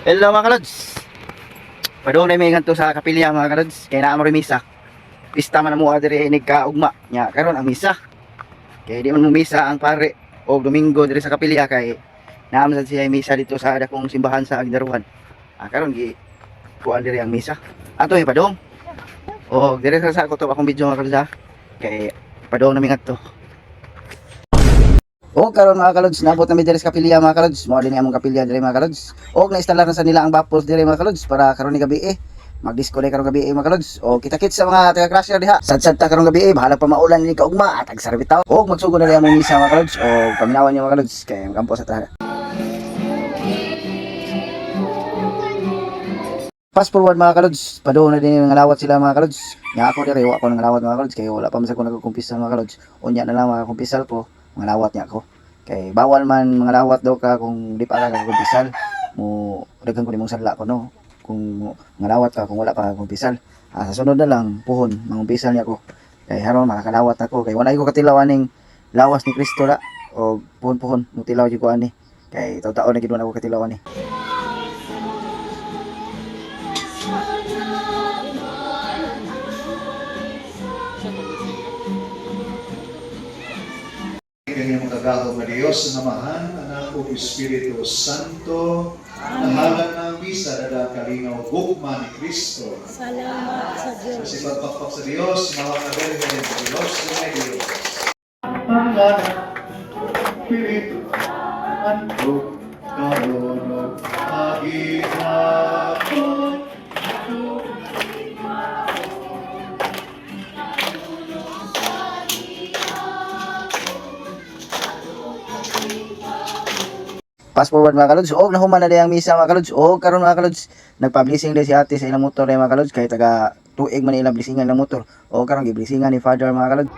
Hello mga kalods. Padung na may ganito sa kapilya mga kalods. Kaya na mo misa. Pista man mo adire inig ka ugma. Nya karon ang misa. Kaya di man mo misa ang pare o Domingo dire sa kapilya kay naam sad siya misa dito sa dakong simbahan sa Agdaruhan. Karon gi kuan dire ang misa. Ato padung. O dire sa ko to akong video mga kalods ha. Kay padung na mi ngadto. O karon mga kalods, nabot na mi diri sa kapilya mga kalods. Mao din among kapilya diri mga kalods. O na-installer na sa nila ang baffles diri mga kalods para karon ni gabi mag-disco na karon gabi mga kalods. O kita-kits sa mga taga-crusher diha. Sad-sad ta karon gabi bahala pa maulan ni kaugma at agsarbitaw. O magsugod na rin among misa mga kalods. O paminawan niyo mga kalods kay magampo sa taga. Fast forward mga kalods, padoon na din yung ngalawat sila mga kalods. Nga ako diri wa ko nang ngalawat mga kalods kay wala pa man sa ko nagkukumpisal mga kalods. Unya na lang mga kumpisal ko. Mga lawat niya ako kay bawal man mga lawat daw ka kung di pa ka kumpisal mo daghan ko nimong sadla ko no kung mga lawat ka kung wala pa kumpisal sa sunod na lang puhon mangumpisal niya ako kay haron makakalawat ako kay wala ko katilaw aning lawas ni Kristo la o puhon mutilaw jud ko ani kay taw-taon na gid ako katilaw ani. Kanyang magagawa na Diyos sa Namahan, Anak o Espiritu Santo, nahalan ng misa na kalinaw gugma ni Kristo. Salamat sa Diyos. Kasi pagpakpak sa Diyos, mawag na rin sa Diyos, sa Diyos. Anak, Espiritu Santo, karunod, maghihapon, Fast forward mga kalods, og nahuman na din ang misa mga kalods. Og karon mga kalods, nagpa-blessing din si ate sa ilang motor mga kalods kay taga tuig man ilang blessingan ng motor. Og karon gi-blessingan ni Father mga kalods.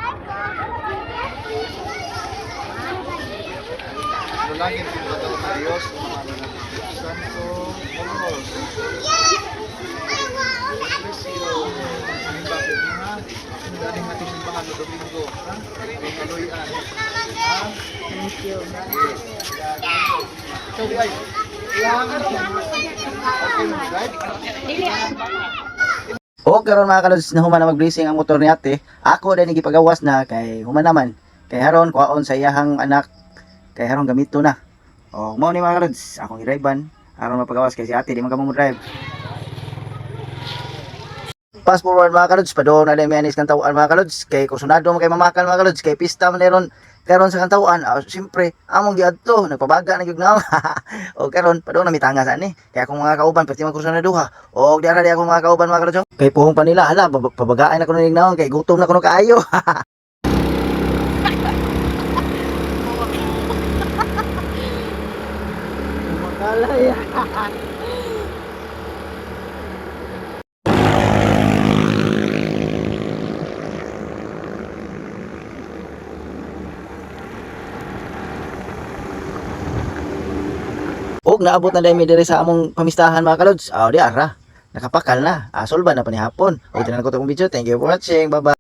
Dalangin din ba ito na Diyos, naman ng Santo, Moros. Bless you. Ang bakit nga, ang dating natin simbahan ng Domingo. Ang kaloyan. Thank you. So guys, O karon mga kalods, nahuman na mag-blessing ang motor ni ate. Ako din gipagawas na kay human naman. Kay haron kuhaon sa iyahang anak. Kay haron gamito na. O mao ni mga kalods, akong i-drivean aron mapagawas kay si ate di man ka mo drive. Fast forward mga kalods, padoon na din mianis kang tawaan mga kalods. Kay kusunado mo kay mamakan mga kalods, kay pista man ron karon sa kantawaan. Siyempre among giadto nagpabaga na gyud na. O karon padoon na mitanga sa ani. Kay akong mga kauban pati man kurso na duha. O diara di akong mga kauban mga kalods. Kay puhong pa nila hala pabagaan ako ning naon kay gutom na kuno kaayo. Makalaya. Og naabot na dami diri sa among pamistahan mga kalods. Di ara. Nakapakal na. Solba na pa ni hapon. Og tinan ko tong video. Thank you for watching. Bye bye.